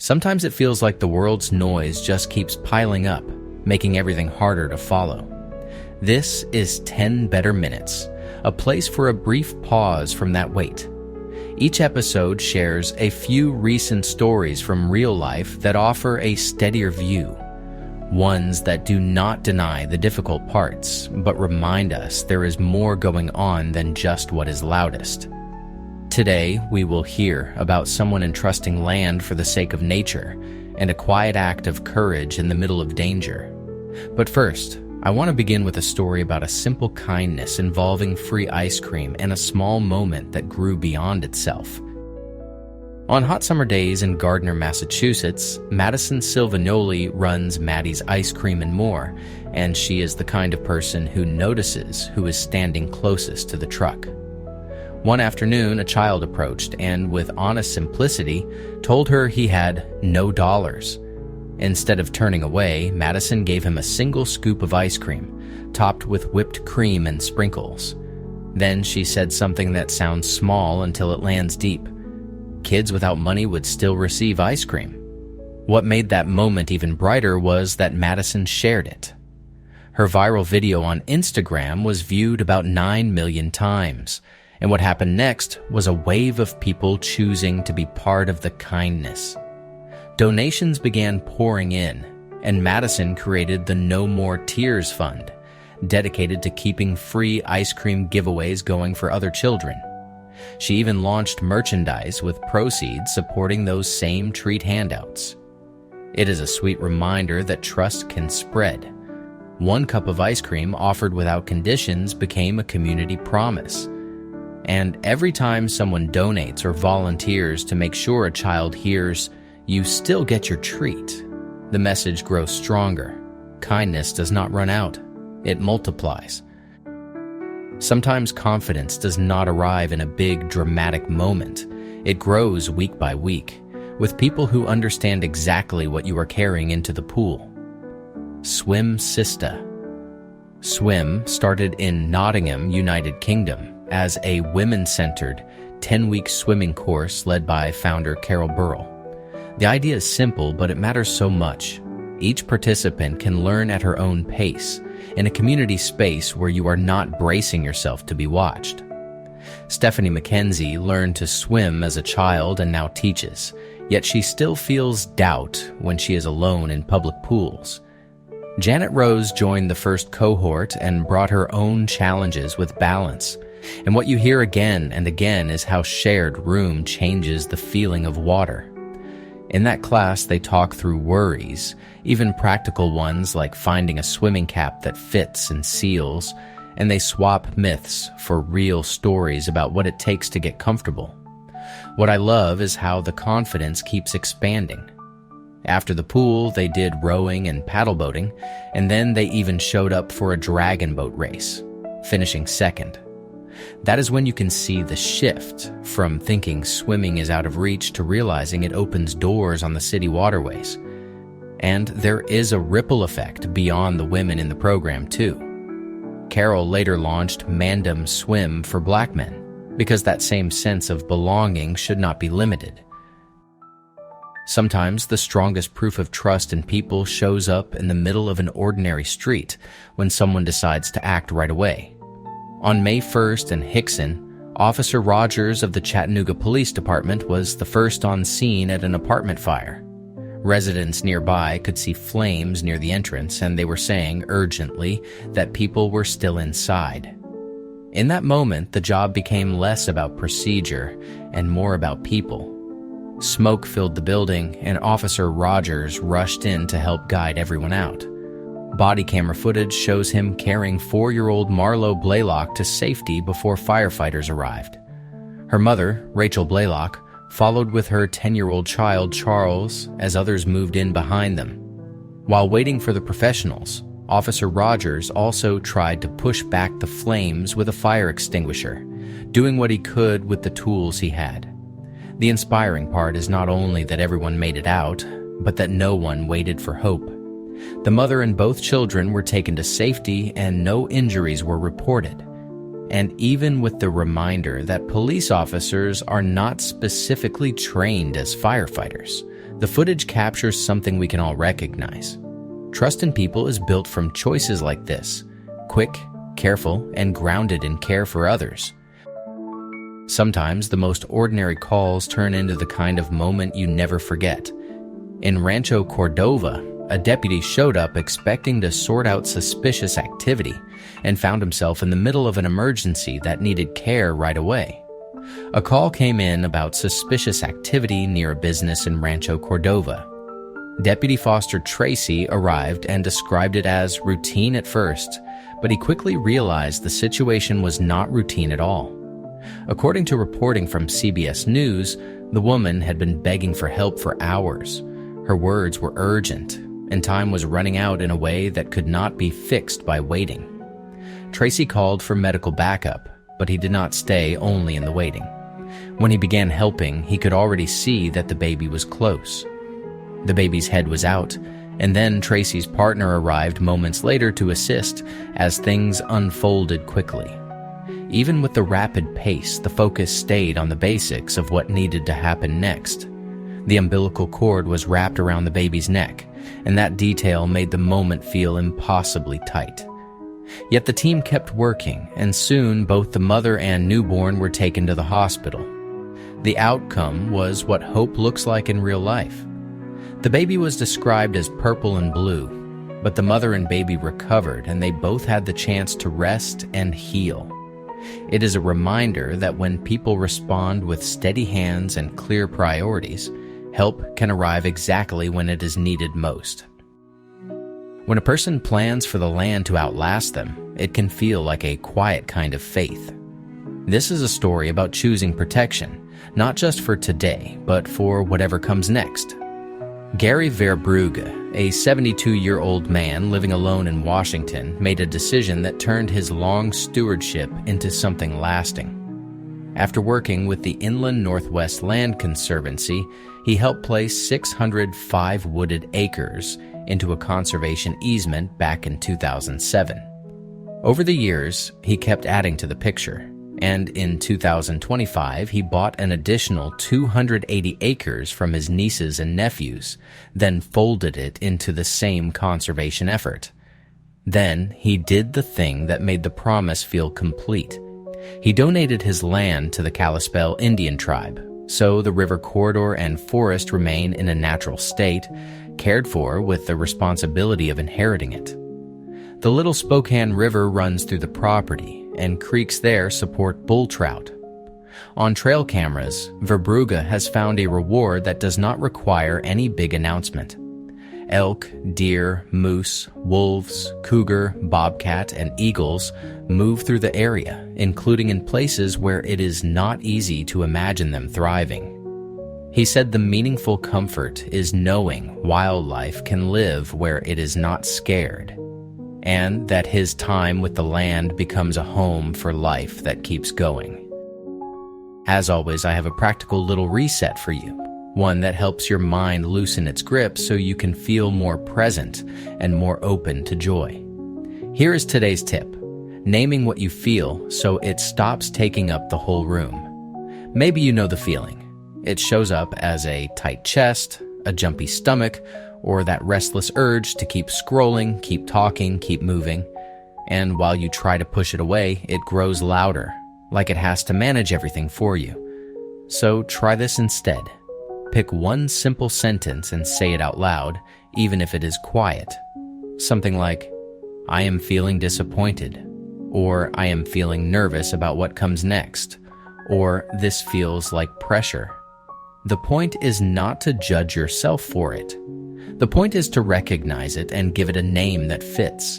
Sometimes it feels like the world's noise just keeps piling up, making everything harder to follow. This is 10 Better Minutes, a place for a brief pause from that weight. Each episode shares a few recent stories from real life that offer a steadier view, ones that do not deny the difficult parts, but remind us there is more going on than just what is loudest. Today, we will hear about someone entrusting land for the sake of nature and a quiet act of courage in the middle of danger. But first, I want to begin with a story about a simple kindness involving free ice cream and a small moment that grew beyond itself. On hot summer days in Gardner, Massachusetts, Madison Silvagnoli runs Maddie's Ice Cream and More, and she is the kind of person who notices who is standing closest to the truck. One afternoon, a child approached and, with honest simplicity, told her he had no dollars. Instead of turning away, Madison gave him a single scoop of ice cream, topped with whipped cream and sprinkles. Then she said something that sounds small until it lands deep. Kids without money would still receive ice cream. What made that moment even brighter was that Madison shared it. Her viral video on Instagram was viewed about 9 million times. And what happened next was a wave of people choosing to be part of the kindness. Donations began pouring in, and Madison created the No More Tears Fund, dedicated to keeping free ice cream giveaways going for other children. She even launched merchandise with proceeds supporting those same treat handouts. It is a sweet reminder that trust can spread. One cup of ice cream offered without conditions became a community promise. And every time someone donates or volunteers to make sure a child hears, "You still get your treat," the message grows stronger. Kindness does not run out. It multiplies. Sometimes confidence does not arrive in a big, dramatic moment. It grows week by week, with people who understand exactly what you are carrying into the pool. Swim Sista. Swim started in Nottingham, United Kingdom, as a women-centered 10-week swimming course led by founder Carol Burrell. The idea is simple, but it matters so much. Each participant can learn at her own pace, in a community space where you are not bracing yourself to be watched. Stephanie McKenzie learned to swim as a child and now teaches, yet she still feels doubt when she is alone in public pools. Janet Rose joined the first cohort and brought her own challenges with balance. And what you hear again and again is how shared room changes the feeling of water. In that class, they talk through worries, even practical ones like finding a swimming cap that fits and seals, and they swap myths for real stories about what it takes to get comfortable. What I love is how the confidence keeps expanding. After the pool, they did rowing and paddle boating, and then they even showed up for a dragon boat race, finishing second. That is when you can see the shift from thinking swimming is out of reach to realizing it opens doors on the city waterways. And there is a ripple effect beyond the women in the program, too. Carol later launched Mandem Swim for Black men, because that same sense of belonging should not be limited. Sometimes the strongest proof of trust in people shows up in the middle of an ordinary street when someone decides to act right away. On May 1st in Hickson, Officer Rogers of the Chattanooga Police Department was the first on scene at an apartment fire. Residents nearby could see flames near the entrance, and they were saying urgently that people were still inside. In that moment, the job became less about procedure and more about people. Smoke filled the building, and Officer Rogers rushed in to help guide everyone out. Body camera footage shows him carrying 4-year-old Marlo Blaylock to safety before firefighters arrived. Her mother, Rachel Blaylock, followed with her 10-year-old child, Charles, as others moved in behind them. While waiting for the professionals, Officer Rogers also tried to push back the flames with a fire extinguisher, doing what he could with the tools he had. The inspiring part is not only that everyone made it out, but that no one waited for hope. The mother and both children were taken to safety and no injuries were reported. And even with the reminder that police officers are not specifically trained as firefighters, The footage captures something we can all recognize. Trust in people is built from choices like this: quick, careful, and grounded in care for others. Sometimes the most ordinary calls turn into the kind of moment you never forget. In Rancho Cordova, a deputy showed up expecting to sort out suspicious activity and found himself in the middle of an emergency that needed care right away. A call came in about suspicious activity near a business in Rancho Cordova. Deputy Foster Tracy arrived and described it as routine at first, but he quickly realized the situation was not routine at all. According to reporting from CBS News, the woman had been begging for help for hours. Her words were urgent, and time was running out in a way that could not be fixed by waiting. Tracy called for medical backup, but he did not stay only in the waiting. When he began helping, he could already see that the baby was close. The baby's head was out, and then Tracy's partner arrived moments later to assist as things unfolded quickly. Even with the rapid pace, the focus stayed on the basics of what needed to happen next. The umbilical cord was wrapped around the baby's neck, and that detail made the moment feel impossibly tight. Yet the team kept working, and soon both the mother and newborn were taken to the hospital. The outcome was what hope looks like in real life. The baby was described as purple and blue, but the mother and baby recovered, and they both had the chance to rest and heal. It is a reminder that when people respond with steady hands and clear priorities, help can arrive exactly when it is needed most. When a person plans for the land to outlast them, it can feel like a quiet kind of faith. This is a story about choosing protection, not just for today, but for whatever comes next. Gary Verbrugge, a 72-year-old man living alone in Washington, made a decision that turned his long stewardship into something lasting. After working with the Inland Northwest Land Conservancy, he helped place 605 wooded acres into a conservation easement back in 2007. Over the years, he kept adding to the picture, and in 2025, he bought an additional 280 acres from his nieces and nephews, then folded it into the same conservation effort. Then he did the thing that made the promise feel complete. He donated his land to the Kalispel Indian tribe, so the river corridor and forest remain in a natural state, cared for with the responsibility of inheriting it. The Little Spokane River runs through the property, and creeks there support bull trout. On trail cameras, Verbrugge has found a reward that does not require any big announcement. Elk, deer, moose, wolves, cougar, bobcat, and eagles move through the area, including in places where it is not easy to imagine them thriving. He said the meaningful comfort is knowing wildlife can live where it is not scared, and that his time with the land becomes a home for life that keeps going. As always, I have a practical little reset for you, one that helps your mind loosen its grip so you can feel more present and more open to joy. Here is today's tip: naming what you feel so it stops taking up the whole room. Maybe you know the feeling. It shows up as a tight chest, a jumpy stomach, or that restless urge to keep scrolling, keep talking, keep moving. And while you try to push it away, it grows louder, like it has to manage everything for you. So try this instead. Pick one simple sentence and say it out loud, even if it is quiet. Something like, "I am feeling disappointed," or "I am feeling nervous about what comes next," or "This feels like pressure." The point is not to judge yourself for it. The point is to recognize it and give it a name that fits.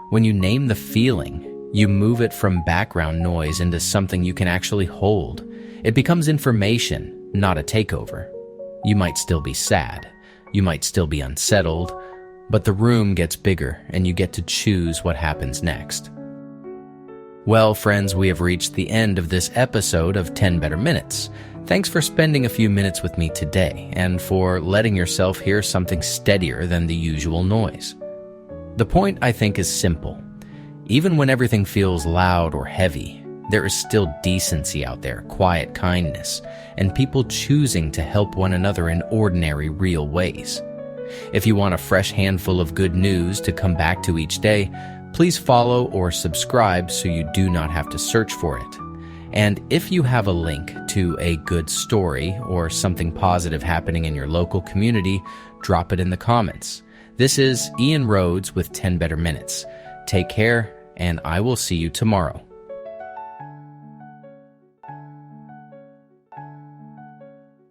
When you name the feeling, you move it from background noise into something you can actually hold. It becomes information, not a takeover. You might still be sad. You might still be unsettled, but the room gets bigger and you get to choose what happens next. Well, friends, we have reached the end of this episode of 10 Better Minutes. Thanks for spending a few minutes with me today and for letting yourself hear something steadier than the usual noise. The point, I think, is simple. Even when everything feels loud or heavy, there is still decency out there, quiet kindness, and people choosing to help one another in ordinary, real ways. If you want a fresh handful of good news to come back to each day, please follow or subscribe so you do not have to search for it. And if you have a link to a good story or something positive happening in your local community, drop it in the comments. This is Ian Rhodes with 10 Better Minutes. Take care, and I will see you tomorrow.